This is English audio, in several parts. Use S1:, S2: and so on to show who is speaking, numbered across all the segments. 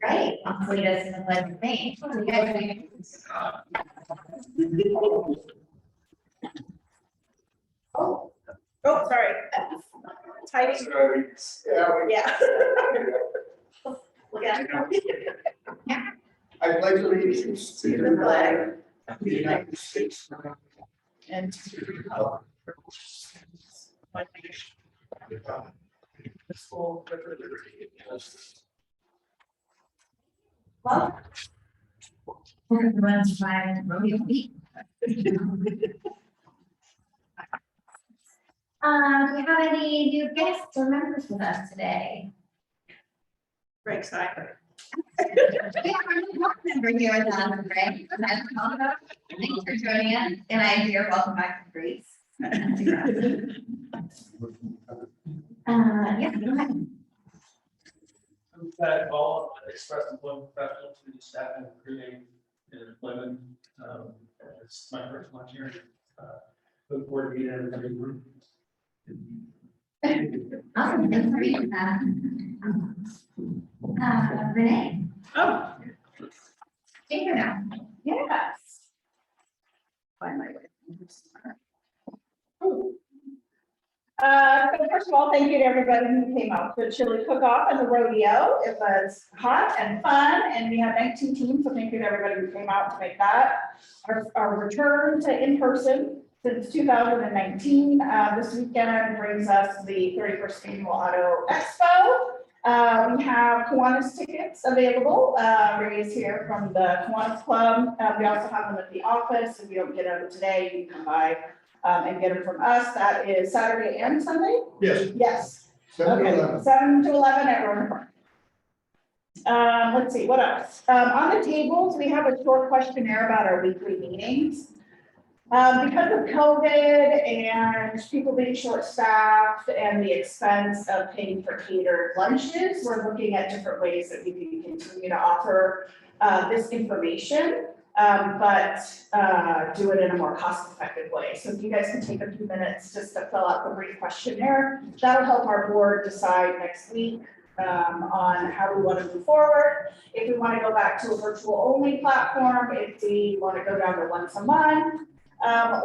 S1: Right, hopefully that's in the pledge of May. So you guys ready?
S2: Oh, sorry. Tidy. Yeah. Look at it.
S3: I pledge allegiance
S2: To the flag
S3: of the United States
S2: and to the
S3: of
S2: one nation,
S3: full liberty and justice.
S1: Well. Everyone's trying to rodeo week. Do we have any new guests or members with us today?
S2: Greg Cyber.
S1: We have a new board member here with us, Greg. Thanks for joining us, and I'm here. Welcome back to Greece. Yeah, go ahead.
S4: That all express employment professionals to the staff and recruiting and employment. It's my first lunch here. Look forward to meeting everybody.
S1: Awesome, thanks for being with us. Renee,
S2: Oh,
S1: take her now.
S2: yes. Find my way. So first of all, thank you to everybody who came out for the chili cook-off and the rodeo. It was hot and fun, and we had 19 teams, so thank you to everybody who came out to make that. Our return to in-person since 2019. This weekend brings us the 31st Annual Auto Expo. We have Kiwanis tickets available. Ray is here from the Kiwanis Club. We also have them at the office. If you don't get them today, you can come by and get them from us. That is Saturday and Sunday?
S3: Yes.
S2: Yes.
S3: 7 to
S2: Okay,
S3: 11.
S2: 7 to 11 at Rowan Park. Let's see, what else? On the tables, we have a short questionnaire about our weekly meetings. Because of COVID and people being short-staffed and the expense of paying for catered lunches, we're looking at different ways that we can continue to offer this information, but do it in a more cost-effective way. So if you guys can take a few minutes just to fill out the brief questionnaire, that'll help our board decide next week on how we want to move forward. If we want to go back to a virtual-only platform, if we want to go down to once a month,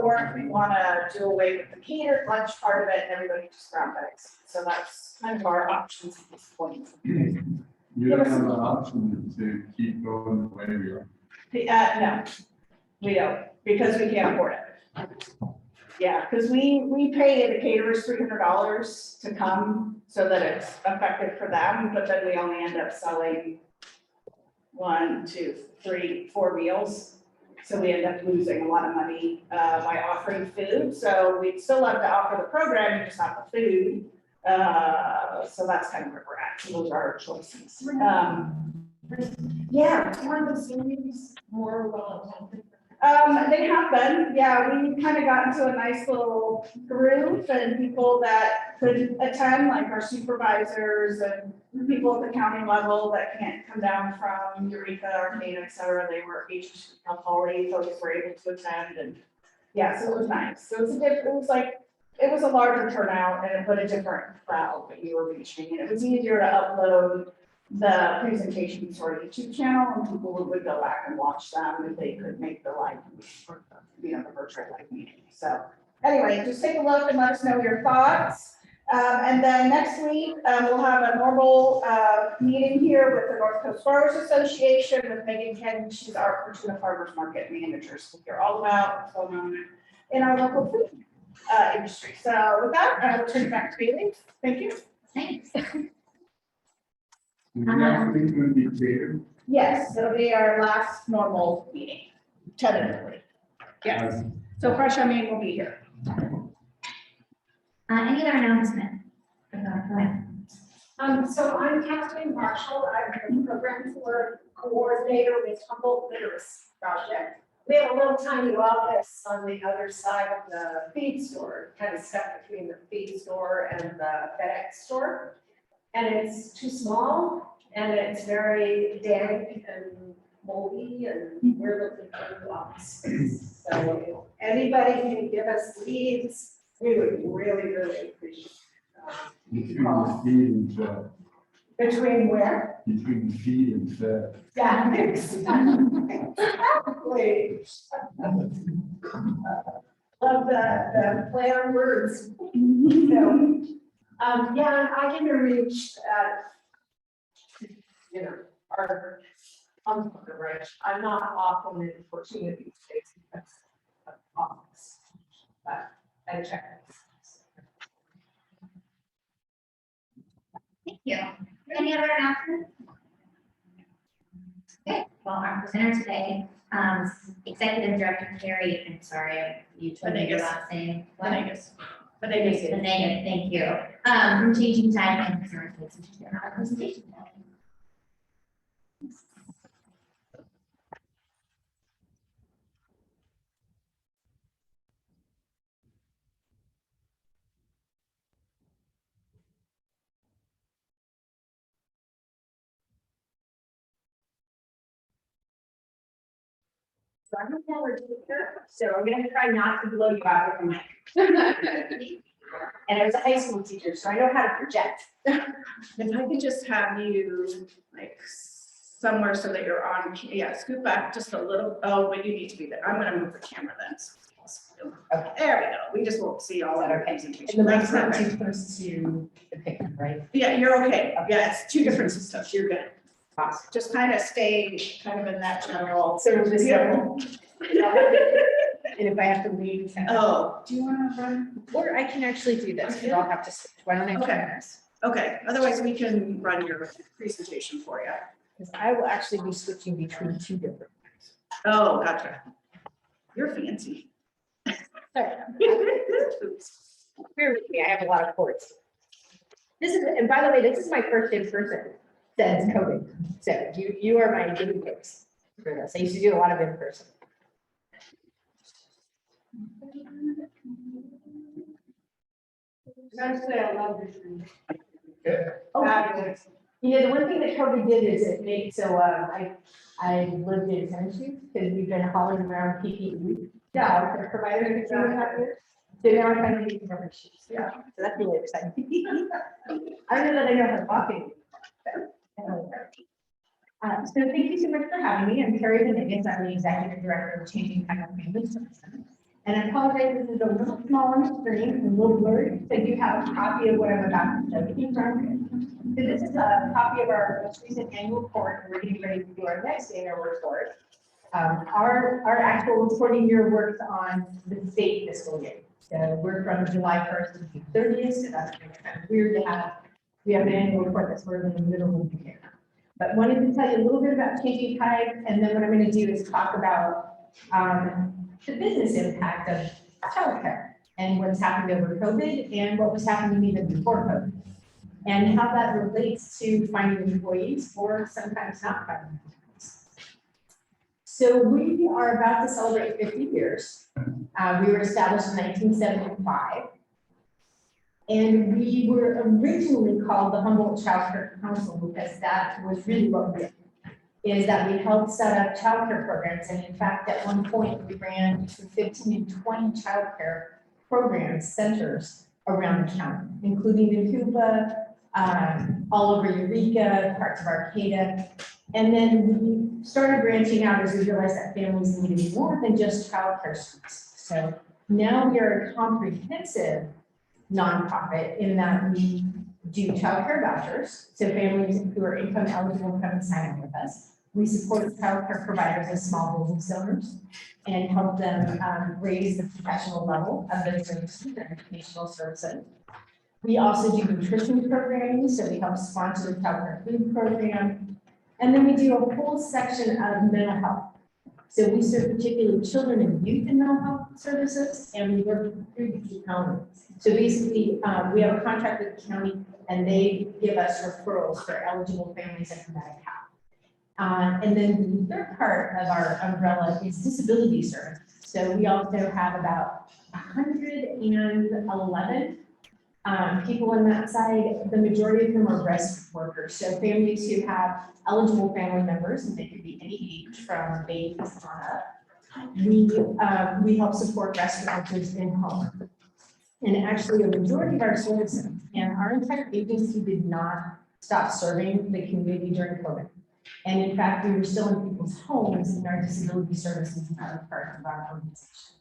S2: or if we want to do away with the catered lunch part of it and everybody just grab bags. So that's kind of our options at this point.
S5: You don't have an option to keep going the way we are.
S2: No, we don't, because we can't afford it. Yeah, because we pay the caterers $300 to come so that it's effective for them, but then we only end up selling 1, 2, 3, 4 meals. So we end up losing a lot of money by offering food. So we'd still love to offer the program, you just have the food. So that's kind of where we're at. So those are our choices. Yeah.
S6: One of the series more well.
S2: They have been, yeah, we kind of got into a nice little groove, and people that could attend, like our supervisors and people at the county level that can't come down from Eureka, Arcade, et cetera, they were each Holly, folks were able to attend, and yeah, so it was nice. So it was a larger turnout and it put a different crowd that you were reaching, and it was easier to upload the presentation to our YouTube channel, and people would go back and watch them if they could make the live, or the virtual live meeting. So anyway, just take a look and let us know your thoughts. And then next week, we'll have a normal meeting here with the North Coast Growers Association with Megan Ken. She's our Fortuna Farmers Market manager. So we'll hear all about what's going on in our local food industry. So with that, I will turn it back to Bailey. Thank you.
S1: Thanks.
S5: Next week would be clear.
S2: Yes, it'll be our last normal meeting, tentatively. Yes. So Fresh I Mean will be here.
S1: Any other announcement? Go ahead.
S6: So I'm Kathleen Marshall. I'm the program coordinator with Humboldt Literacy Project. We have a little tiny office on the other side of the feed store, kind of stuck between the feed store and the FedEx store. And it's too small, and it's very dank and moldy, and we're looking for a new office. So if anybody can give us leads, we would really, really appreciate it.
S5: Between the feed and
S6: Between where?
S5: Between feed and fed.
S6: Yeah. Exactly. Love the play on words. So, yeah, I can reach, you know, our, right, I'm not often in fortunate these days because of office, but I check.
S1: Thank you. Any other announcements? Okay, well, our presenter today, Executive Director Kerry, I'm sorry, you told me your
S2: Venegas.
S1: last name. What?
S2: Venegas.
S1: Venegas, thank you. From Changing Time and Concern to share our presentation today.
S6: So I'm a former teacher, so I'm gonna try not to blow you out with the mic. And I was a high school teacher, so I know how to project.
S2: If I could just have you like somewhere so that you're on, yeah, scoot back just a little. Oh, but you need to be there. I'm gonna move the camera then.
S6: Okay.
S2: There we go. We just won't see all of our
S6: And
S2: presentation.
S6: the
S2: That's
S6: mic's not
S2: perfect.
S6: too close to the picture, right?
S2: Yeah, you're okay. Yeah, it's two different systems. You're good.
S6: Awesome.
S2: Just kind of stay kind of in that general.
S6: So this
S2: Beautiful.
S6: And if I have to leave.
S2: Oh, do you want to run?
S6: Or I can actually do this, but I'll have to switch. Why don't I
S2: Okay.
S6: try this?
S2: Okay, otherwise we can run your presentation for you.
S6: Because I will actually be switching between two different.
S2: Oh, gotcha. You're fancy.
S6: Sorry. Bear with me, I have a lot of cords. This is, and by the way, this is my first in person since COVID. So you are my guinea pigs for this. I used to do a lot of in person. Honestly, I love this room. Fabulous. You know, the one thing that COVID did is it made, so I lived in Tennessee because we've been hauling around PPE. Yeah, for providers and out here. So now I'm kind of using rubber shoes. Yeah. So that's really exciting. I don't know that I know how to walk anymore. So thank you so much for having me. I'm Kerry Venegas. I'm the Executive Director of Changing Time and Family Services. And I apologize, this is a little small on the screen, a little blurry, so you have a copy of what I'm about to show you. So this is a copy of our most recent annual report, and we're getting ready to do our next annual report. Our actual reporting year works on the state fiscal year. So we're from July 1st to June 30th, so that's kind of weird to have. We have an annual report that's sort of in the middle of the year. But wanted to tell you a little bit about Changing Tides, and then what I'm going to do is talk about the business impact of childcare and what's happened over COVID and what was happening even before COVID, and how that relates to finding employees or sometimes not finding employees. So we are about to celebrate 50 years. We were established in 1975. And we were originally called the Humboldt Child Care Council because that was really what we did, is that we helped set up childcare programs. And in fact, at one point, we ran between 15 and 20 childcare programs, centers around the county, including in Cuba, all over Eureka, parts of Arcata. And then we started branching out as we realized that families needed more than just childcare suites. So now we are a comprehensive nonprofit in that we do childcare vouchers. So families who are income eligible come and sign up with us. We support childcare providers and small business owners and help them raise the professional level of their services and educational services. We also do nutrition programming, so we help sponsor the childcare food program. And then we do a whole section of mental health. So we serve particularly children and youth in mental health services, and we work through the county. So basically, we have a contract with the county, and they give us referrals for eligible families in Medicaid. And then the third part of our umbrella is disability services. So we also have about 111 people on that side. The majority of them are resident workers. So families who have eligible family members, and they could be any age from babies on up. We help support resident workers in home. And actually, a majority of our services and our entire agency did not
S7: stopped serving the community during COVID. And in fact, we were still in people's homes and our disability services and other part of our organization.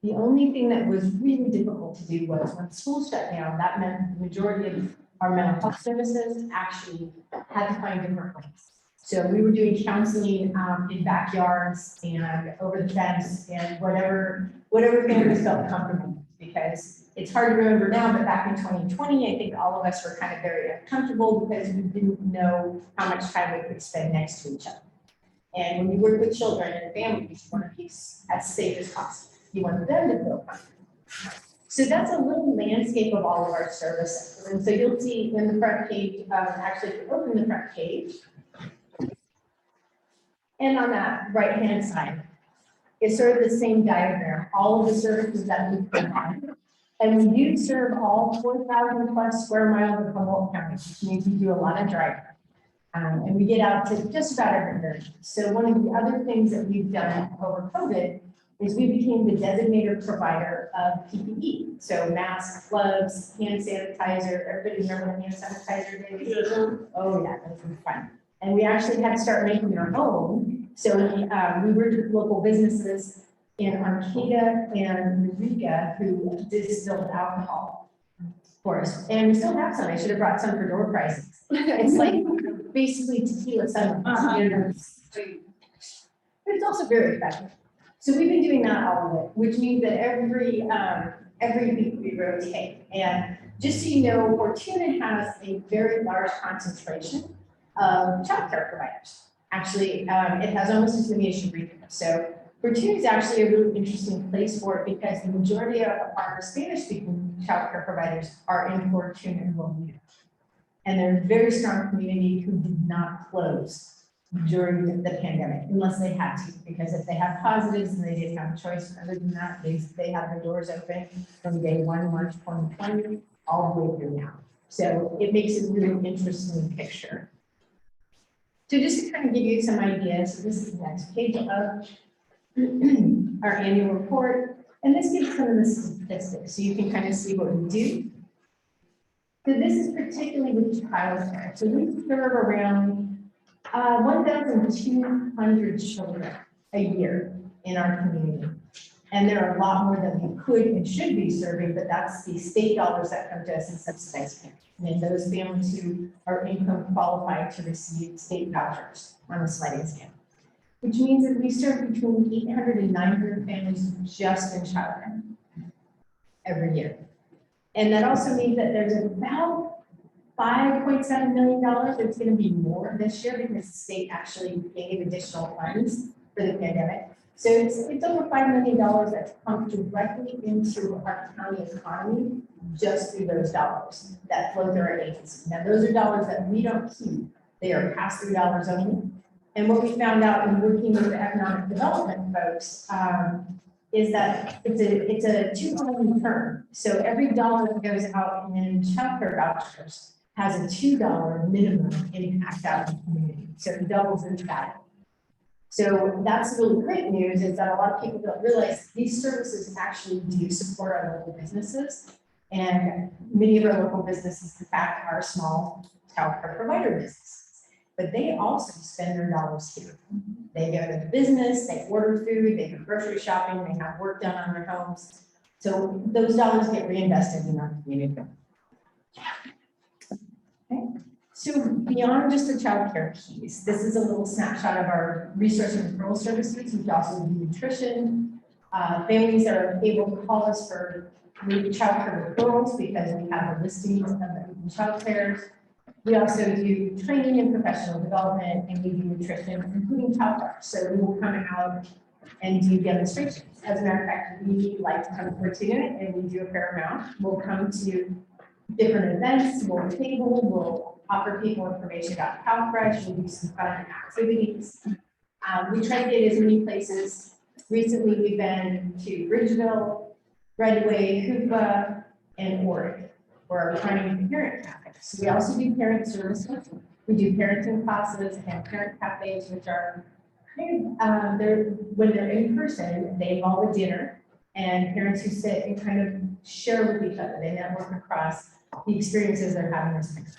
S7: The only thing that was really difficult to do was when school shut down, that meant the majority of our mental health services actually had to find different ways. So we were doing counseling in backyards and over the fence and whatever families felt comfortable with, because it's hard to remember now, but back in 2020, I think all of us were kind of very uncomfortable because we didn't know how much time we could spend next to each other. And when you work with children and families, you want to be as safe as possible. You want them to feel comfortable. So that's a little landscape of all of our services. And so you'll see in the front page, actually if you open the front page, and on that right-hand side is sort of the same diagram, all of the services that we provide. And we do serve all 4,000 plus square miles of Humboldt County, which means we do a lot of driving. And we get out to just about everywhere. So one of the other things that we've done over COVID is we became the designated provider of PPE. So masks, gloves, hand sanitizer. Everybody remember the hand sanitizer days? Oh yeah, those were fun. And we actually had to start making our own. So we worked with local businesses in Arcata and Eureka who distilled alcohol for us. And we still have some. I should have brought some for door prizes. It's like basically tequila sunrise. But it's also very effective. So we've been doing that all of it, which means that every week we rotate. And just so you know, Fortuna has a very large concentration of child care providers. Actually, it has almost as many as Eureka. So Fortuna is actually a really interesting place for it because the majority of our Spanish-speaking child care providers are in Fortuna and Lomita. And they're a very strong community who did not close during the pandemic, unless they had to, because if they have positives and they didn't have a choice, other than that, they have their doors open from day 1, March 2020, all the way through now. So it makes it a really interesting picture. So just to kind of give you some ideas, so this is the next page of our annual report, and this gives some of the statistics, so you can kind of see what we do. So this is particularly with childcare. So we serve around 1,200 children a year in our community. And there are a lot more than we could and should be serving, but that's the state dollars that come to us in subsidized care. And those families who are income qualified to receive state vouchers on a sliding scale, which means that we serve between 800 and 900 families just in childcare every year. And that also means that there's about $5.7 million. It's going to be more this year because the state actually gave additional funds for the pandemic. So it's over $5 million that's come directly into our county economy just through those dollars that flow through our agency. Now, those are dollars that we don't keep. They are pass-through dollars only. And what we found out in working with the economic development folks is that it's a two-pronged return. So every dollar that goes out in childcare vouchers has a $2 minimum impact out in the community. So it doubles in value. So that's really great news, is that a lot of people don't realize these services actually do support our local businesses. And many of our local businesses, in fact, are small childcare provider businesses. But they also spend their dollars here. They go to the business, they order food, they go grocery shopping, they have work done on their homes. So those dollars get reinvested in our community. Okay. So beyond just the child care piece, this is a little snapshot of our resource and referral services. We also do nutrition. Families are able to call us for child care referrals because we have a listing of the child care. We also do training and professional development, and we do nutrition, including child care. So we will come out and do demonstrations. As a matter of fact, we like to come to Fortuna, and we do a fair amount. We'll come to different events, we'll table, we'll offer people information about CalFresh, we'll do some fun activities. We try to get as many places. Recently, we've been to Bridgeville, Redway, Hoopa, and Oregon for our running parent cafes. So we also do parent services. We do parenting classes and parent cafes, which are kind of, when they're in person, they involve a dinner, and parents who sit and kind of share with each other. They network across the experiences they're having as parents.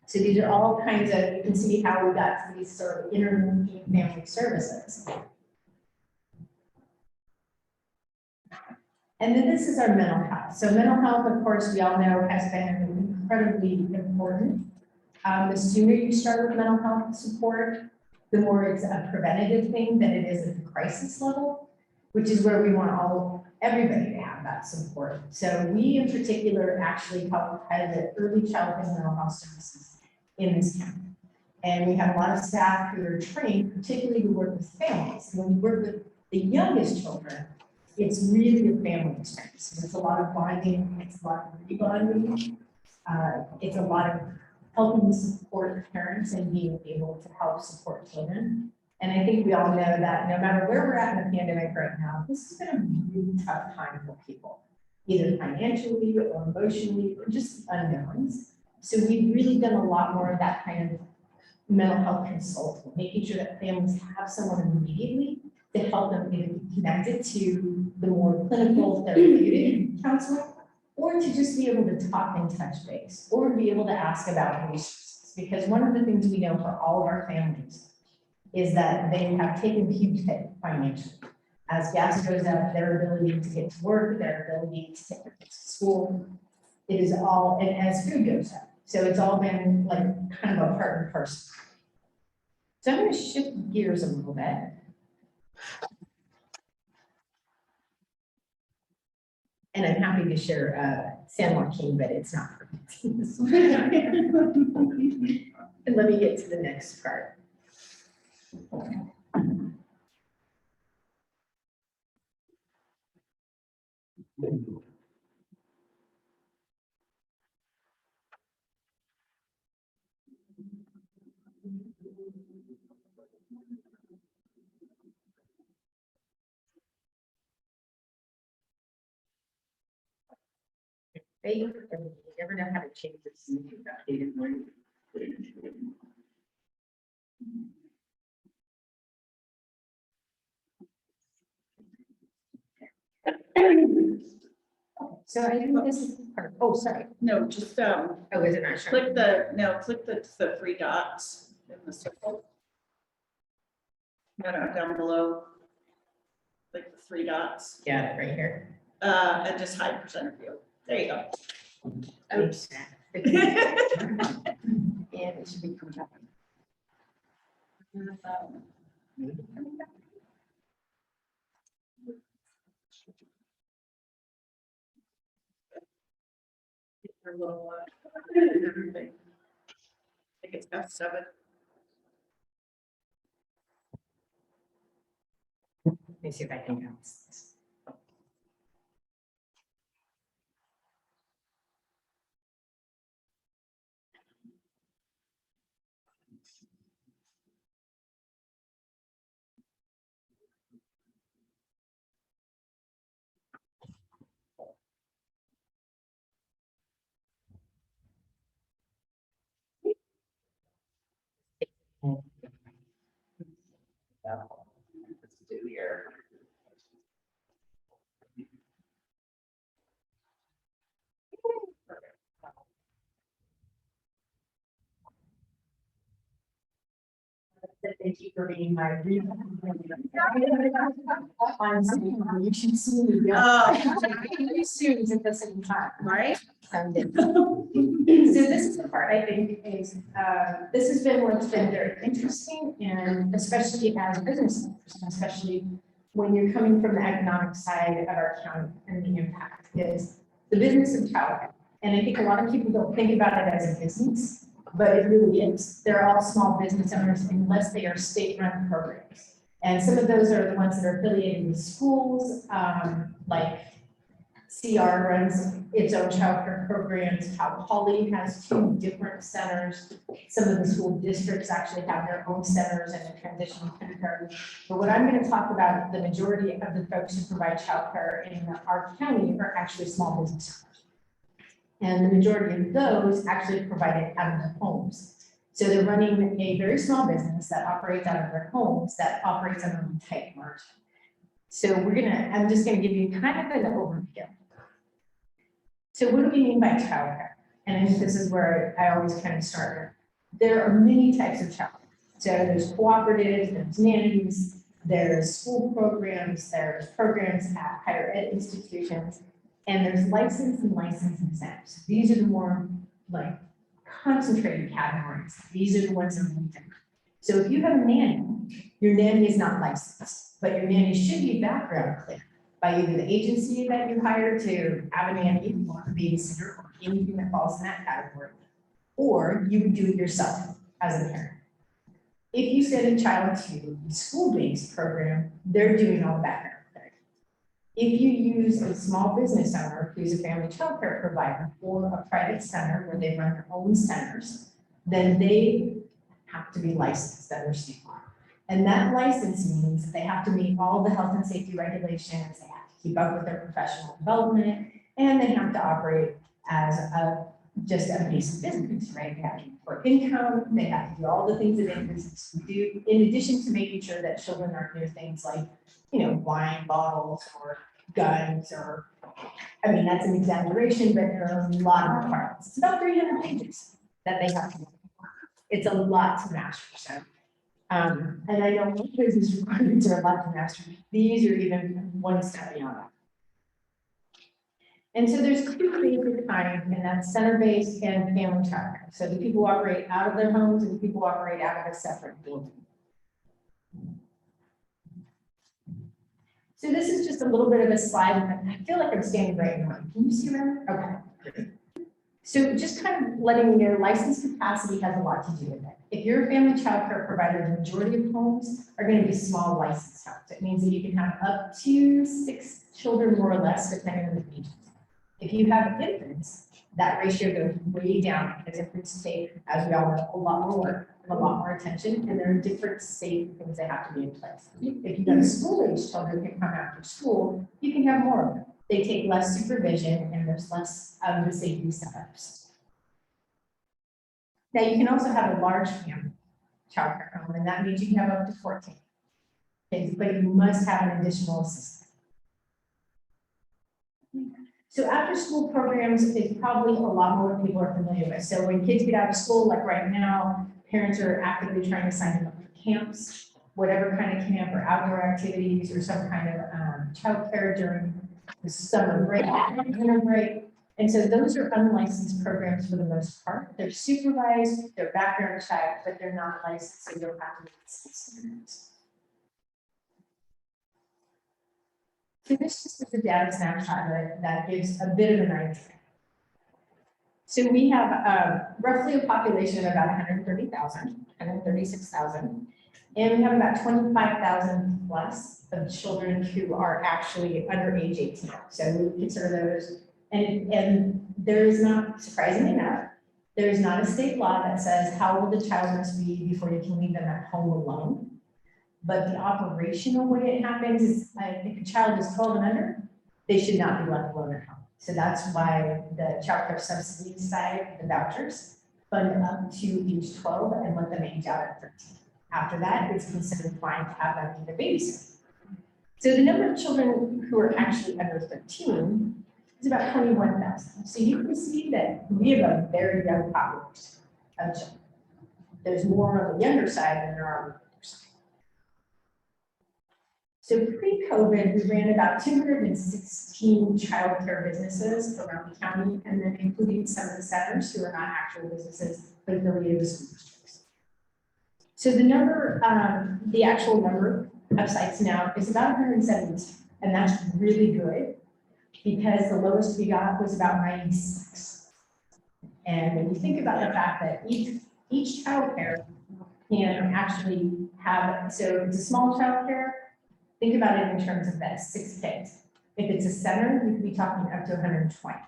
S7: So these are all kinds of, you can see how we got to these sort of interlinking family services. And then this is our mental health. So mental health, of course, we all know has been incredibly important. The sooner you start with mental health support, the more it's a preventative thing than it is at the crisis level, which is where we want everybody to have that support. So we in particular actually help pilot early childhood mental health services in this county. And we have a lot of staff who are trained, particularly who work with families. When we work with the youngest children, it's really a family experience. So it's a lot of bonding, it's a lot of rebonding. It's a lot of helping support parents and being able to help support children. And I think we all know that no matter where we're at in the pandemic right now, this has been a really tough time for people, either financially or emotionally or just unknowns. So we've really done a lot more of that kind of mental health consulting, making sure that families have someone immediately to help them either be connected to the more clinical therapeutic counseling, or to just be able to talk and touch base, or be able to ask about resources. Because one of the things we know for all of our families is that they have taken a huge hit financially. As gas goes up, their ability to get to work, their ability to take their kids to school, it is all, and as food goes up. So it's all been like kind of a part and parcel. So I'm going to shift gears a little bit. And I'm happy to share San Joaquin, but it's not for me. And let me get to the next part. You never know how to change this. So I think this is part, oh, sorry.
S2: No, just,
S7: Oh, is it not showing?
S2: click the three dots in the circle. No, down below. Like the three dots,
S7: Yeah, right here.
S2: and just hide presenter view. There you go.
S7: Oops. And it should be coming up.
S2: Your little, I think it's F7.
S7: Let me see if I can bounce this. Let's do here. Thank you for being my reader. You should see me. Students at the same time, right? Someday. So this is the part I think is, this has been what's been very interesting, and especially as business owners, especially when you're coming from the economic side of our county and the impact is the business of childcare. And I think a lot of people don't think about it as a business, but it really is. They're all small business owners unless they are state-run programs. And some of those are the ones that are affiliated with schools, like CR runs its own childcare programs. Cal Poly has 2 different centers. Some of the school districts actually have their own centers and a transition kindergarten. But what I'm going to talk about, the majority of the folks who provide childcare in our county are actually small business owners. And the majority of those actually provide it out of their homes. So they're running a very small business that operates out of their homes, that operates on a tight margin. So I'm just gonna give you kind of an overview. So what do we mean by childcare? And this is where I always kind of start. there are many types of childcare. So there's cooperatives, there's nannies, there's school programs, there's programs at higher ed institutions, and there's licensed and licensed exempt. These are the more like concentrated categories. These are the ones that are really different. So if you have a nanny, your nanny is not licensed, but your nanny should be background cleared by either the agency that you hire to have a nanny or a babysitter or anything that falls in that category, or you would do it yourself as a parent. If you send a child to a school-based program, they're doing all the background clearing. If you use a small business owner who's a family child care provider or a private center where they run their own centers, then they have to be licensed under state law. And that license means that they have to meet all the health and safety regulations, they have to keep up with their professional development, and they have to operate as just a basic business, right? They have to report income, they have to do all the things that any business would do, in addition to making sure that children aren't near things like, wine bottles or guns or, I mean, that's an exaggeration, but there are a lot of requirements. It's about 300 pages that they have to do. It's a lot to master, so. And I know most business requirements are a lot to master. These are even one step beyond that. And so there's two basic kinds, and that's center-based and family child care. So the people who operate out of their homes and the people who operate out of a separate building. So this is just a little bit of a slide. I feel like I'm standing right in line. Can you see around? Okay. So just kind of letting you know, license capacity has a lot to do with it. If you're a family child care provider, the majority of homes are going to be small licensed homes. It means that you can have up to 6 children, more or less, depending on the age. If you have infants, that ratio goes way down because infants take, as we all know, a lot more work, a lot more attention, and there are different safe things that have to be in place. If you've got school-age children who come after school, you can have more of them. They take less supervision and there's less of the safety setups. Now, you can also have a large family child care home, and that means you can have up to 14 kids, but you must have an additional assistant. So after school programs is probably a lot more what people are familiar with. So when kids get out of school, like right now, parents are actively trying to sign them up for camps, whatever kind of camp or outdoor activities or some kind of childcare during the summer break, winter break. And so those are unlicensed programs for the most part. They're supervised, they're background checked, but they're not licensed, so you don't have to meet standards. So this just is a data snapshot that gives a bit of an idea. So we have roughly a population of about 130,000, 136,000, and we have about 25,000 plus of children who are actually under age 18. So we consider those, and there is not, surprisingly enough, there is not a state law that says how old the child must be before you can leave them at home alone. But the operational way it happens is if a child is 12 and under, they should not be left alone at home. So that's why the child care subsidy side, the vouchers, fund up to age 12 and let them age out at 13. After that, it's considered fine to have them in the babysitter. So the number of children who are actually under 13 is about 21,000. So you can see that we have a very young population of children. There's more on the younger side than there are on the older side. So pre-COVID, we ran about 216 childcare businesses around the county, and then including some of the centers who are not actual businesses, but affiliated with school districts. So the number, the actual number of sites now is about 170, and that's really good because the lowest we got was about 96. And when you think about the fact that each childcare can actually have, so if it's a small childcare, think about it in terms of that 6 kids. If it's a center, we could be talking up to 120.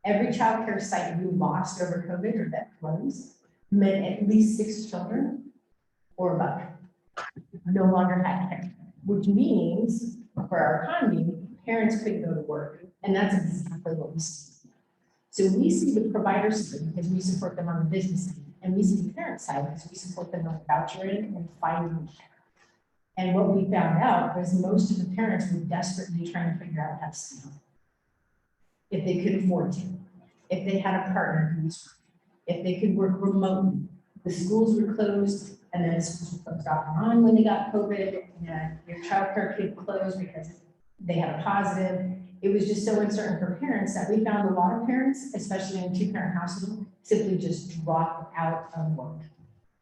S7: Every childcare site we lost over COVID or that closed meant at least 6 children or above no longer had care, which means for our economy, parents couldn't go to work. And that's exactly what we see. So we see the provider side because we support them on the business side, and we see the parent side because we support them on vouchering and finding care. And what we found out was most of the parents were desperately trying to figure out how to stay home. If they could afford to, if they had a partner who was working, if they could work remotely, the schools were closed, and then schools were closed off and on when they got COVID, and your childcare could close because they had a positive. It was just so uncertain for parents that we found a lot of parents, especially in two-parent households, simply just dropped out of work.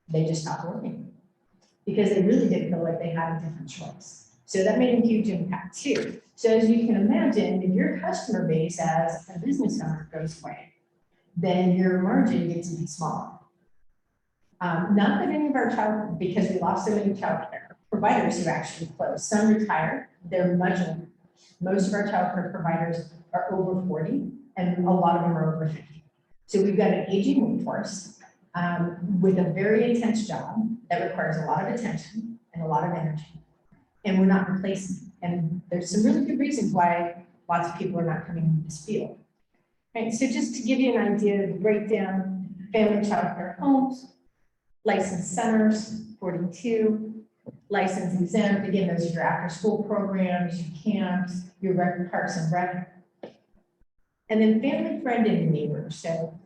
S7: They just stopped working because they really didn't feel like they had a different choice. So that made a huge impact too. So as you can imagine, if your customer base as a business owner goes away, then your margin gets to be smaller. Not that any of our because we lost so many childcare providers who actually closed. Some retired, they're much older. Most of our childcare providers are over 40, and a lot of them are over 50. So we've got an aging workforce with a very intense job that requires a lot of attention and a lot of energy, and we're not replacing. And there's some really good reasons why lots of people are not coming into this field. Right, so just to give you an idea of the breakdown, family childcare homes, licensed centers, 42, licensed exempt, again, those are your after-school programs, your camps, your parks and rec. And then family, friend, and neighbor. So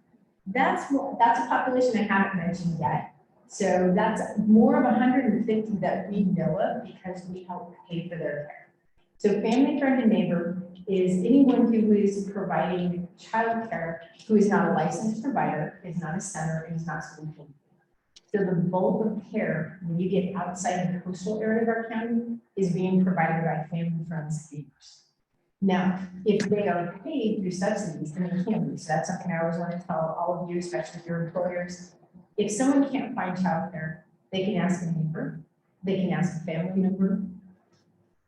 S7: that's a population I haven't mentioned yet. So that's more of 150 that we know of because we help pay for their care. So family, friend, and neighbor is anyone who is providing childcare who is not a licensed provider, is not a center, and is not school. So the bulk of care when you get outside of the coastal area of our county is being provided by family, friends, and neighbors. Now, if they are paid through subsidies, then they can be. So that's something I always want to tell all of you, especially your employers. If someone can't find childcare, they can ask a neighbor, they can ask a family member,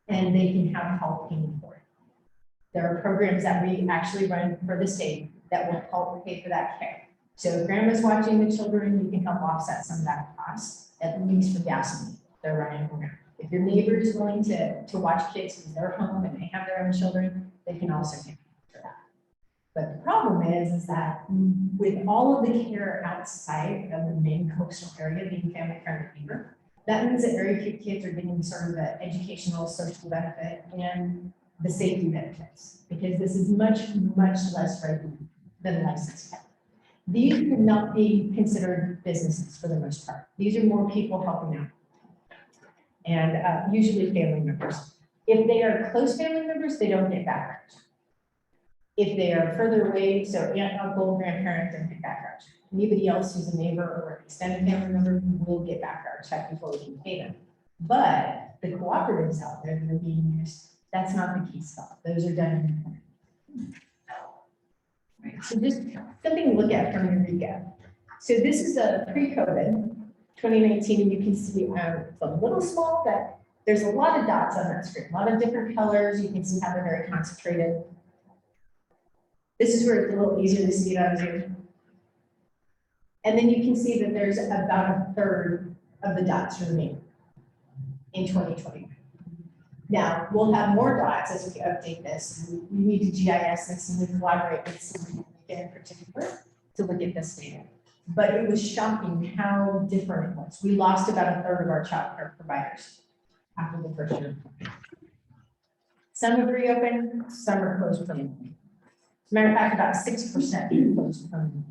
S7: and they can have help paying for it. There are programs that we actually run for the state that will help pay for that care. So if grandma's watching the children, you can help offset some of that cost, at least for gasoline they're running around. If your neighbor is willing to watch kids because they're home and they have their own children, they can also pay for that. But the problem is that with all of the care outside of the main coastal area being family friendly neighbor, that means that very few kids are getting sort of the educational, social benefit and the safety benefits, because this is much, much less regulated than licensed care. These would not be considered businesses for the most part. These are more people helping out, and usually family members. If they are close family members, they don't get background. If they are further away, so aunt, uncle, grandparent, don't get background. Anybody else who's a neighbor or an extended family member will get background check before we can pay them. But the cooperatives out there that are being used, that's not the key stuff. Those are done in the So just something to look at from Eureka. So this is a pre-COVID 2019, and you can see it's a little small, but there's a lot of dots on that screen, a lot of different colors. You can see how they're very concentrated. This is where it's a little easier to see it on Zoom. And then you can see that there's about a third of the dots remaining in 2020. Now, we'll have more dots as we update this. We need to GIS this and we collaborate with someone in particular to look at this data. But it was shocking how different it was. We lost about a third of our child care providers after the first year. Some have reopened, some are closed permanently. As a matter of fact, about 6% are closed permanently.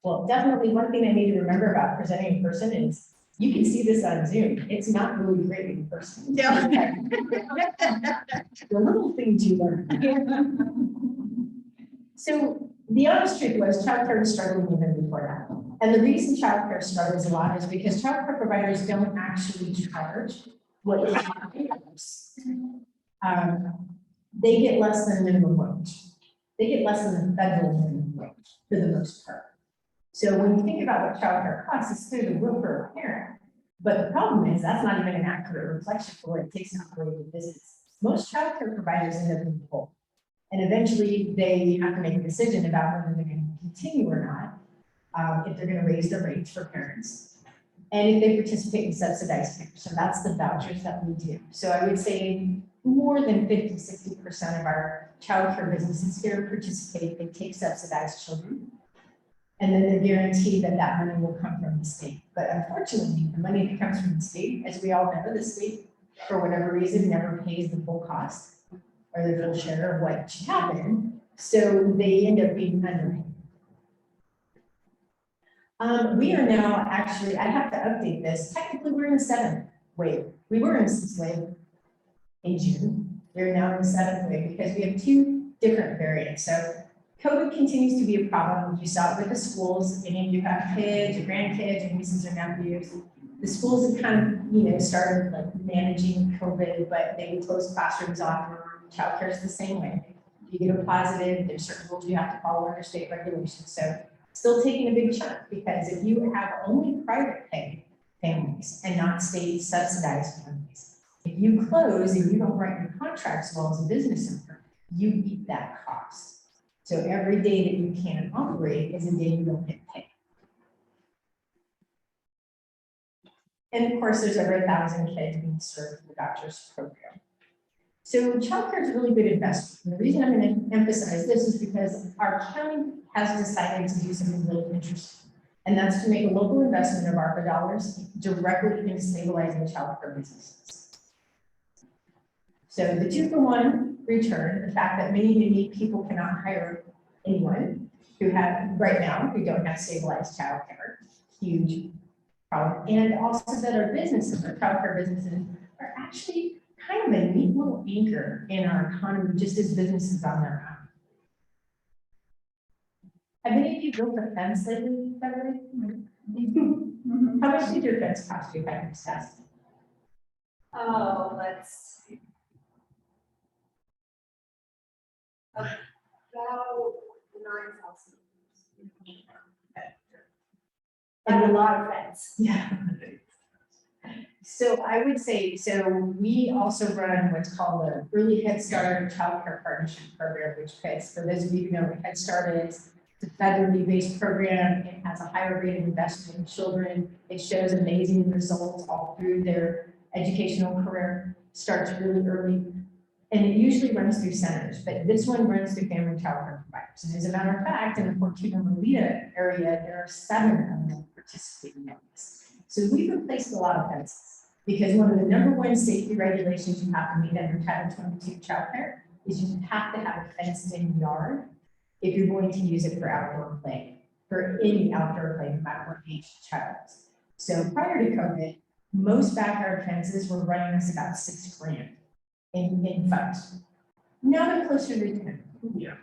S7: Well, definitely one thing I need to remember about presenting in person is you can see this on Zoom. It's not really great in person.
S1: No.
S7: The little things you learn. So the honest truth was childcare was struggling even before that. And the reason childcare struggles a lot is because childcare providers don't actually charge what is they get less than minimum wage. They get less than the federal minimum wage for the most part. So when you think about what childcare costs, it's through the roof for a parent. But the problem is that's not even an accurate reflection for what it takes to operate a business. Most childcare providers end up in the hole. And eventually they have to make a decision about whether they're going to continue or not, if they're going to raise their rates for parents, and if they participate in subsidized care. So that's the vouchers that we do. So I would say more than 50–60% of our childcare businesses here participate. They take subsidized children. And then they're guaranteed that that money will come from the state. But unfortunately, the money that comes from the state, as we all know, the state, for whatever reason, never pays the full cost or the full share of what should happen. So they end up being underpaid. We are now actually, I have to update this. Technically, we're in the 7th wave. We were in the 6th wave in June. We're now in the 7th wave because we have 2 different variants. So COVID continues to be a problem. You saw it with the schools. Any of you have kids or grandkids or nieces or nephews. The schools have kind of, started like managing COVID, but they would close classrooms off. Childcare is the same way. If you get a positive, there's certain rules you have to follow under state regulations. So still taking a big chunk, because if you have only private pay families and not state subsidized families, if you close and you don't write your contracts well as a business owner, you eat that cost. So every day that you can't operate is a day you don't get paid. And of course, there's over 1,000 kids being served in the doctor's program. So childcare is a really good investment. And the reason I'm going to emphasize this is because our county has decided to do something really interesting. And that's to make a local investment of ARPA dollars directly into stabilizing childcare businesses. So the 2-for-1 return, the fact that many unique people cannot hire anyone who have right now who don't have stabilized childcare, huge problem. And also that our businesses, our childcare businesses, are actually kind of a neat little anchor in our economy, just as businesses on their own. Have any of you built a fence lately, Beverly? How much did your fence cost you, if I can just ask?
S6: Oh, let's see. About 9,000. And a lot of fence.
S7: Yeah. So I would say, so we also run what's called the Early Head Start Child Care Partnership Program, which pays, for those of you who know what Head Start is, it's a federally based program. It has a higher rate of investment in children. It shows amazing results all through their educational career, starts really early. And it usually runs through centers, but this one runs through family child care providers. And as a matter of fact, in the Fort Cuba-Melita area, there are 7 of them participating in this. So we've replaced a lot of fences, because one of the #1 safety regulations you have to meet under Title 22 child care is you have to have a fenced-in yard if you're going to use it for outdoor play, for any outdoor play, no matter what age the child is. So prior to COVID, most backyard fences were running us about $6 grand in funds. Now they're closer to 10.
S4: Yeah.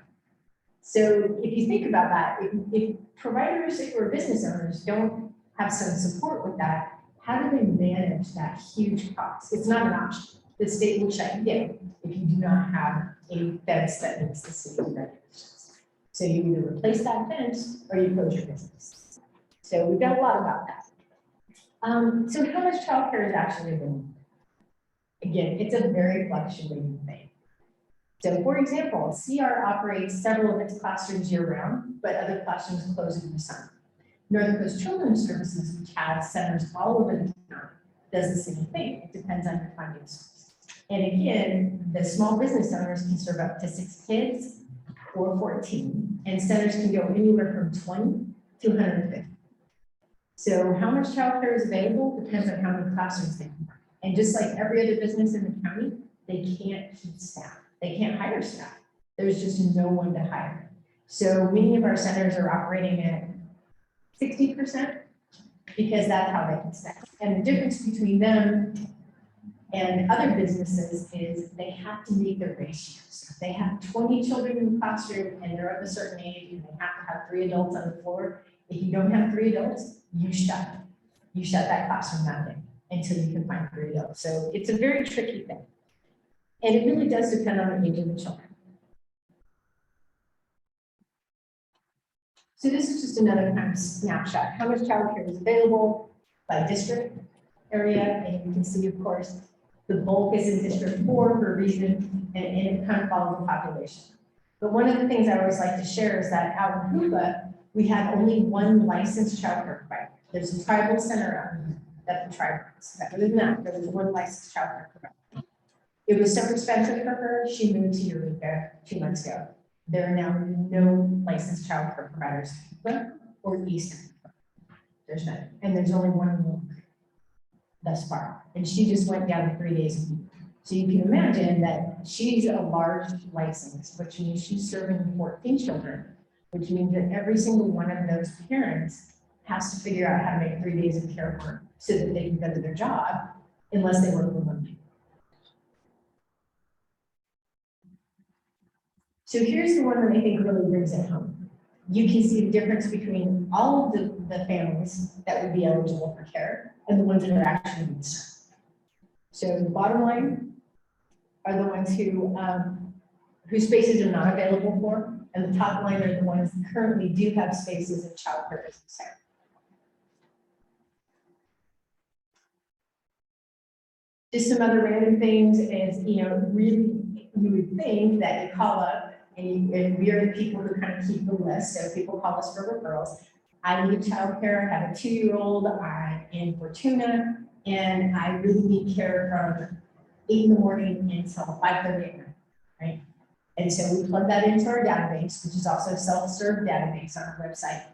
S7: So if you think about that, if providers or business owners don't have some support with that, how do they manage that huge cost? It's not an option. The state will shut you down if you do not have a fence that meets the city regulations. So you either replace that fence or you close your business. So we've got a lot about that. So how much childcare is actually available? Again, it's a very fluctuating thing. So for example, CR operates several of its classrooms year-round, but other classrooms close in the summer. Northern Coast Children's Services, which has centers all over the town, does the same thing. It depends on your funding source. And again, the small business owners can serve up to 6 kids or 14, and centers can go anywhere from 20 to 150. So how much childcare is available depends on how many classrooms they can run. And just like every other business in the county, they can't keep staff. They can't hire staff. There's just no one to hire. So many of our centers are operating at 60% because that's how they can staff. And the difference between them and other businesses is they have to meet their ratios. If they have 20 children in the classroom and they're of a certain age and they have to have 3 adults on the floor, if you don't have 3 adults, you shut that classroom that day until you can find 3 adults. So it's a very tricky thing. And it really does depend on the age of the children. So this is just another kind of snapshot. How much childcare is available by district area? And you can see, of course, the bulk is in District 4 for a reason, and it kind of follows the population. But one of the things I always like to share is that out in Cuba, we have only 1 licensed childcare provider. There's a tribal center out here that the tribe runs. Other than that, there was 1 licensed childcare provider. It was so expensive for her, she moved to Eureka 2 months ago. There are now no licensed childcare providers in Cuba or Eastern. There's none, and there's only 1 in York thus far. And she just went down to 3 days a week. So you can imagine that she's a large license, which means she's serving 14 children, which means that every single one of those parents has to figure out how to make 3 days of care work so that they can go to their job unless they work remotely. So here's the one that I think really brings it home. You can see the difference between all of the families that would be eligible for care and the ones that are actually being served. So the bottom line are the ones whose spaces are not available for, and the top line are the ones that currently do have spaces in childcare business center. Just some other random things is, really, you would think that you call up and we are the people who kind of keep the list. So people call us for referrals. I need childcare, I have a 2-year-old, I'm in Fortuna, and I really need care from 8 in the morning until 5:30 at night, right? And so we plug that into our database, which is also a self-serve database on our website.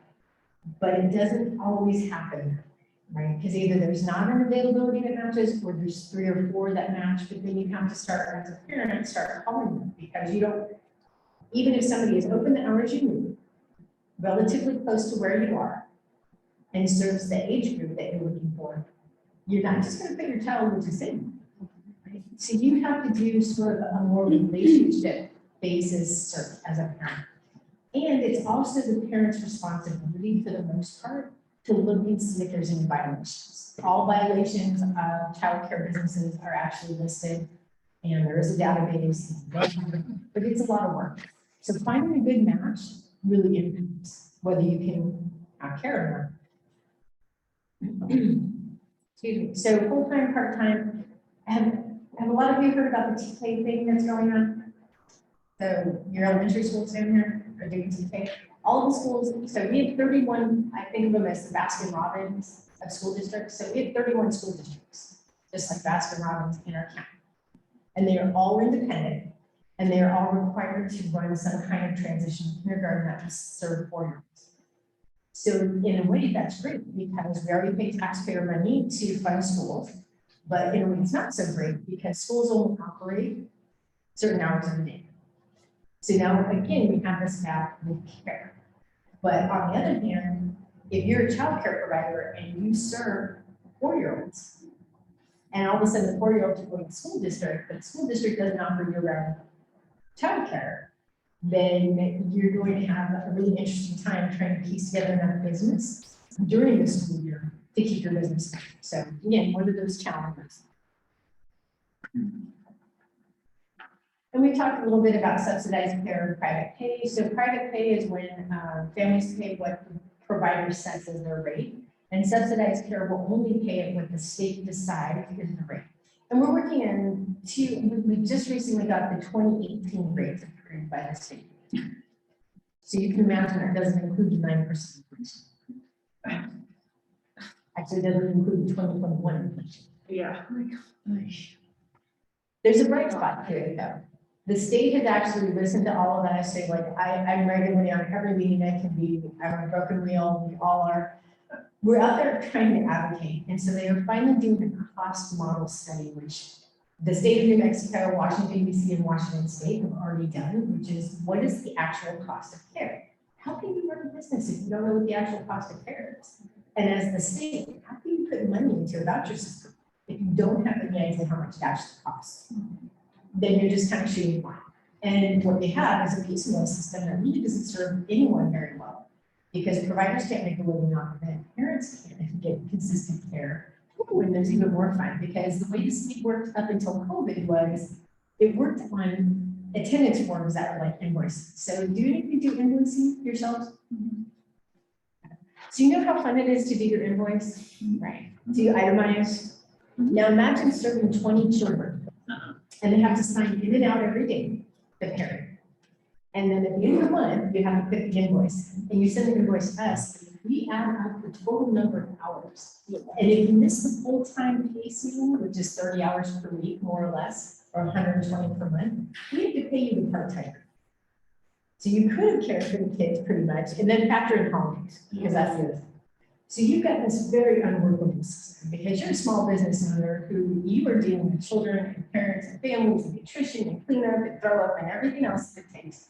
S7: But it doesn't always happen, right? Because either there's not an availability that matches, or there's 3 or 4 that match, but then you have to start, as a parent, start calling them, because you don't, even if somebody is open the hours you need, relatively close to where you are, and serves the age group that you're looking for, you're not just going to put your child into sin. Right? So you have to do sort of a more relationship basis search as a parent. And it's also the parent's responsibility, for the most part, to look and see if there's any violations. All violations of childcare businesses are actually listed, and there is a database, but it's a lot of work. So finding a good match really impacts whether you can have care or not. Excuse me. So full-time, part-time. Have a lot of you heard about the TK thing that's going on? So your elementary schools down here are doing TK. All the schools, so we have 31, I think of them as the Baskin Robbins of school districts. So we have 31 school districts, just like Baskin Robbins in our county. And they are all independent, and they are all required to run some kind of transition kindergarten that will serve 4-year-olds. So in a way, that's great, because we already pay taxpayer money to fund schools, but in a way, it's not so great because schools only operate certain hours of the day. So now, again, we have this gap with care. But on the other hand, if you're a child care provider and you serve 4-year-olds, and all of a sudden the 4-year-olds are going to the school district, but the school district doesn't offer year-round child care, then you're going to have a really interesting time trying to piece together another business during the school year to keep your business going. So again, what are those challenges? And we talked a little bit about subsidized care and private pay. So private pay is when families pay what the provider sets as their rate, and subsidized care will only pay it what the state decides is the rate. And we're working on we just recently got the 2018 rates approved by the state. So you can imagine that doesn't include the 9% inflation. Actually, it doesn't include the 2021 inflation.
S2: Yeah.
S7: There's a bright spot to it though. The state has actually listened to all of us, say like, I'm regularly on every meeting I can be, I'm on a broken wheel, we all are. We're out there trying to advocate. And so they are finally doing a cost model study, which the state of New Mexico, Washington, D.C., and Washington State have already done, which is what is the actual cost of care? How can you run a business if you don't know what the actual cost of care is? And as the state, how can you put money into a voucher system if you don't have any idea how much it actually costs? Then you're just kind of shooting blind. And what they have is a piecemeal system that really doesn't serve anyone very well, because providers can't make a living off of it, parents can't get consistent care. And there's even more fun, because the way the state worked up until COVID was, it worked on attendance forms that were like invoices. So do you do invoicing yourselves? So you know how fun it is to do your invoice, right? Do you itemize? Now imagine serving 20 children, and they have to sign in and out every day, the parent. And then at the end of the month, you have to put the invoice, and you send the invoice to us. We add up the total number of hours. And if you miss the full-time pacing, which is 30 hours per week, more or less, or 120 per month, we have to pay you the part-time. So you could have cared for the kids pretty much, and then factor in holidays, because that's the other thing. So you've got this very unworkable system, because you're a small business owner who you are dealing with children and parents and families and nutrition and cleanup and throw up and everything else that it takes.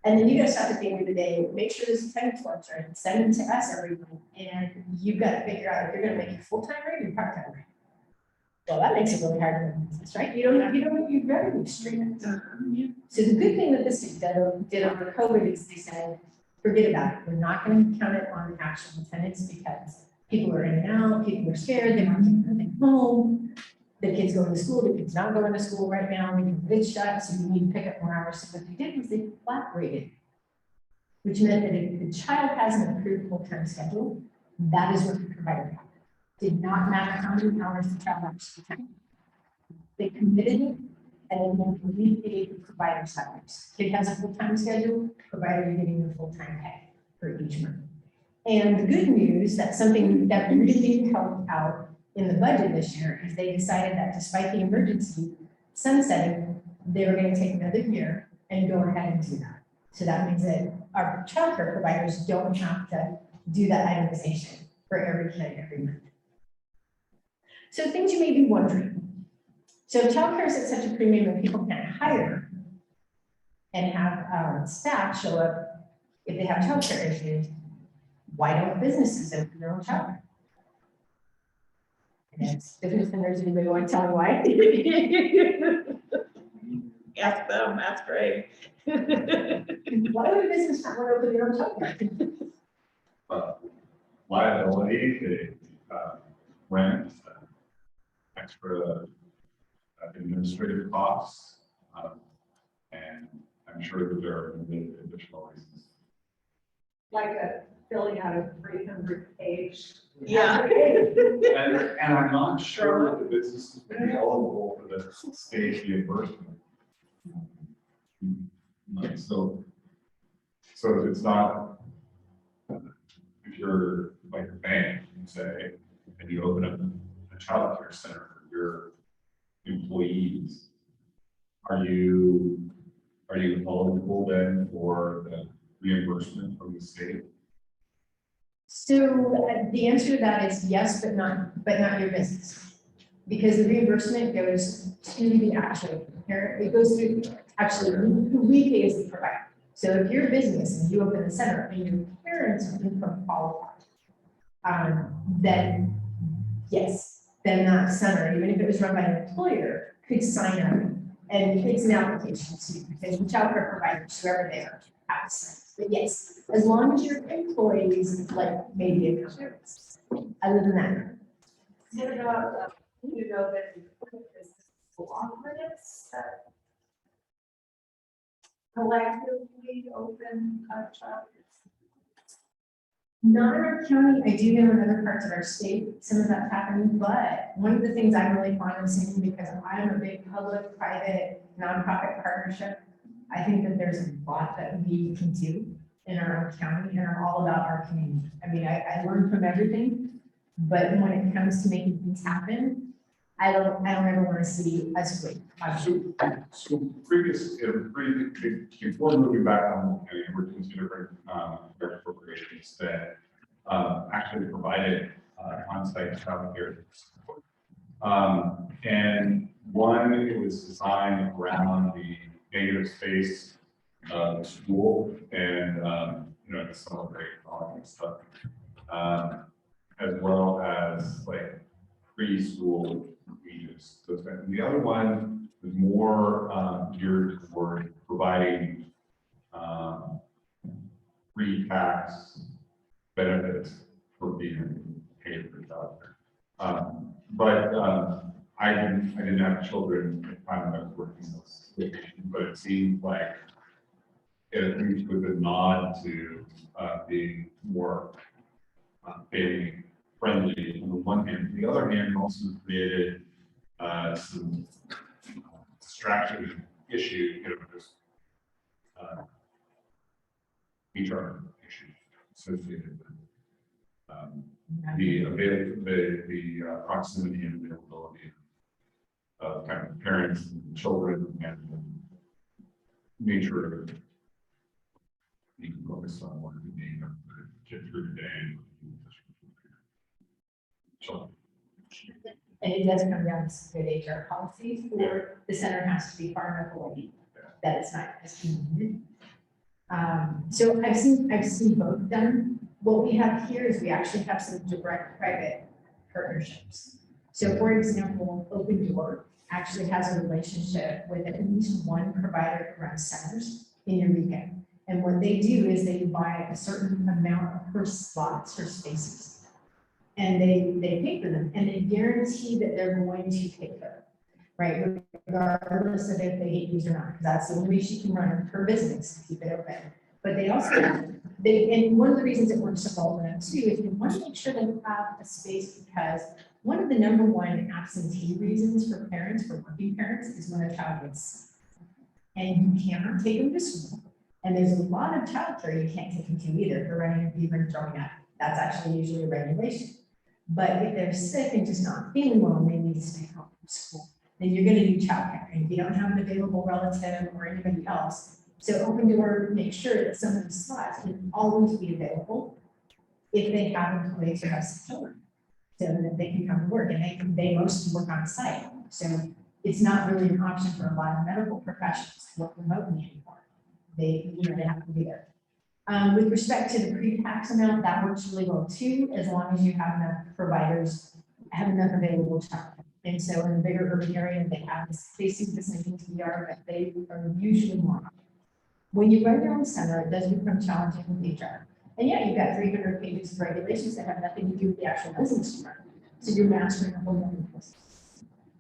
S7: And then you gotta stop at the end of the day, make sure there's attendance forms, right? Send them to us every week, and you've got to figure out if you're gonna make it full-time rate or part-time rate. Well, that makes it really hard to run business, right? You don't you revenue stream. So the good thing that this did over COVID is they said, forget about it. We're not gonna count it on actual attendance because people are in and out, people are scared, they want to keep everything home. The kids going to school, the kids not going to school right now, because it's shut, so you need to pick up more hours. So what they did was they flat rated, which meant that if the child has an approved full-time schedule, that is what the provider got. Did not matter how many hours the child actually had. They committed it, and then we paid the provider salaries. Kid has a full-time schedule, provider is getting the full-time pay for each month. And the good news, that's something that really helped out in the budget this year, is they decided that despite the emergency sunsetting, they were going to take another year and go ahead and do that. So that means that our childcare providers don't have to do that itemization for every kid every month. So things you may be wondering. So if childcare is at such a premium that people can't hire and have staff show up if they have childcare issues, why don't businesses open their own childcare? Yes, business owners, anybody want to tell me why? Ask them, that's great. Why would a business not want to open their own childcare?
S5: Liability, rent, extra administrative costs, and I'm sure that there are additional reasons.
S6: Like a filling out a 300-page.
S7: Yeah.
S5: And I'm not sure that the business is going to be eligible for the state reimbursement. So if it's not, if you're like a bank, you say, and you open up a child care center for your employees, are you eligible then for the reimbursement from the state?
S7: So the answer to that is yes, but not your business. Because the reimbursement goes to the actual parent, it goes through actually who we pay as the provider. So if you're a business and you open a center and your parents are income qualified, then yes, then that center, even if it was run by an employer, could sign up, and it's an application too, because the child care providers, whoever they are, have to sign. But yes, as long as your employees, like maybe a insurance, other than that.
S6: You know that this cooperates that collectively open a child.
S7: Not in our county, I do know in other parts of our state, some of that's happening, but one of the things I'm really fond of seeing, because I am a big public-private nonprofit partnership, I think that there's a lot that we can do in our own county and are all about our community. I mean, I learn from everything, but when it comes to making things happen, I don't ever want to see us wait.
S5: So before moving back on, we're doing two different appropriations that actually provided on-site child care support. And one, it was designed around the negative space of the school and to celebrate all that stuff, as well as like preschool ages. And the other one is more geared toward providing pre-tax benefits for being paid for childcare. But I didn't have children at the time I was working this location, but it seemed like at least with a nod to being more family friendly on the one hand. On the other hand, also created some distraction issue, just HR issues associated with the proximity and availability of kind of parents and children and nature of you can focus on what we need to get through the day. So,
S7: And it does come down to some good HR policies, or the center has to be far enough away that it's not as convenient. So I've seen both done. What we have here is we actually have some direct private partnerships. So for example, Open Door actually has a relationship with at least one provider who runs centers in Eureka. And what they do is they buy a certain amount of her slots, her spaces. And they pay for them and they guarantee that they're going to take them, right? Regardless of if they hate these or not, because that's the only way she can run her business, keep it open. But they also, and one of the reasons it works so well for them too is we want to make sure they have a space, because one of the number one absentee reasons for parents, for working parents, is when a child gets sick. And you cannot take them to school. And there's a lot of childcare you can't take them to either for running a fever and throwing up. That's actually usually a regulation. But if they're sick and just not feeling well and they need to stay home from school, then you're going to need childcare. And if you don't have an available relative or anybody else, so Open Door makes sure that some of the slots can always be available if they have employees who have support, so that they can come to work, and they mostly work on site. So it's not really an option for a lot of medical professionals to work remotely anymore. They have to be there. With respect to the pre-tax amount, that works really well too, as long as you have enough providers, have enough available childcare. And so in the bigger urban area, they have this, they see the same thing to the yard, but they are usually more. When you run your own center, it does become challenging with HR. And yeah, you've got 300 pages of regulations that have nothing to do with the actual business you run. So you're mastering a whole other business.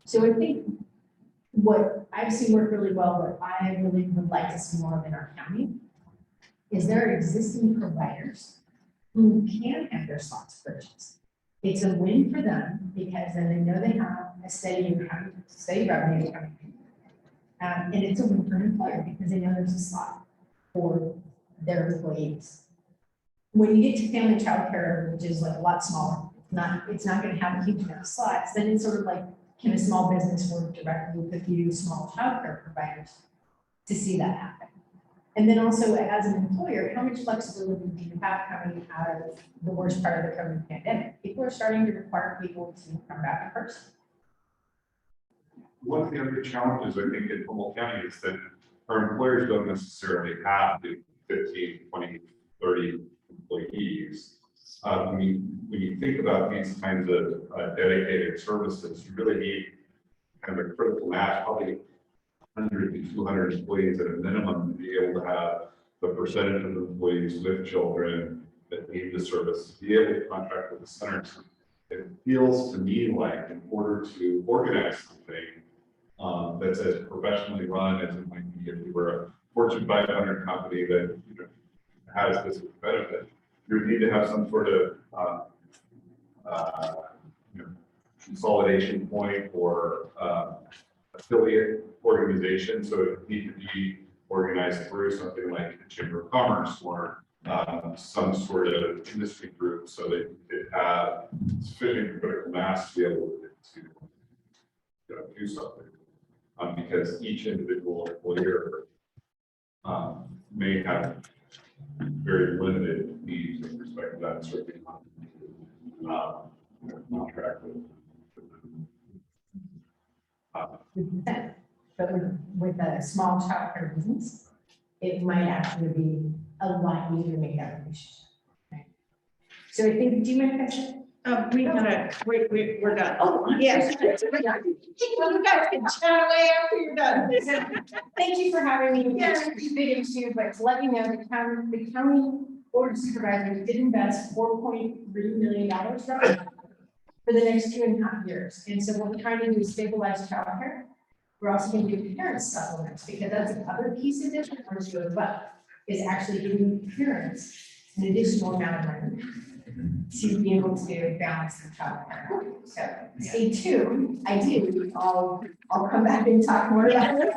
S7: So I think what I've seen work really well, what I really would like to see more of in our county, is there are existing providers who can have their slots purchased. It's a win for them because then they know they have a steady income, steady revenue coming in. And it's a win for an employer because they know there's a slot for their employees. When you get to family childcare, which is like a lot smaller, it's not going to have a huge amount of slots, then it's sort of like, can a small business work directly with a few small childcare providers to see that happen? And then also as an employer, how much flexibility do you have coming out of the worst part of the COVID pandemic? People are starting to require people to come back in person.
S5: One of the other challenges, I think, in Humboldt County is that our employers don't necessarily have the 15, 20, 30 employees. When you think about these kinds of dedicated services, you really need kind of a critical mass, probably 100 to 200 employees at a minimum to be able to have the percentage of employees with children that need the service, to be able to contract with the centers. It feels to me like in order to organize something that's as professionally run as it might be if you were a Fortune 500 company that has this benefit, you need to have some sort of consolidation point or affiliate organization. So it needs to be organized through something like the Chamber of Commerce or some sort of industry group, so that you could have sufficient critical mass to be able to do something. Because each individual employer may have very limited needs with respect to that sort of contract with.
S7: But with a small childcare business, it might actually be a lot easier to make that relationship. Okay. So I think, do you mind if I say?
S2: We're done.
S7: Oh,
S2: yes.
S7: You guys can chat away after you're done. Thank you for having me.
S2: Yeah.
S7: It's a big issue, but to let you know, the county board of supervisors did invest $4.3 million for the next 2.5 years. And so what we're trying to do is stabilize childcare. We're also going to do parent supplements, because that's the other piece of this that we're doing as well, is actually giving parents an additional amount of money to be able to balance their childcare. So stay tuned. I'll come back and talk more about it.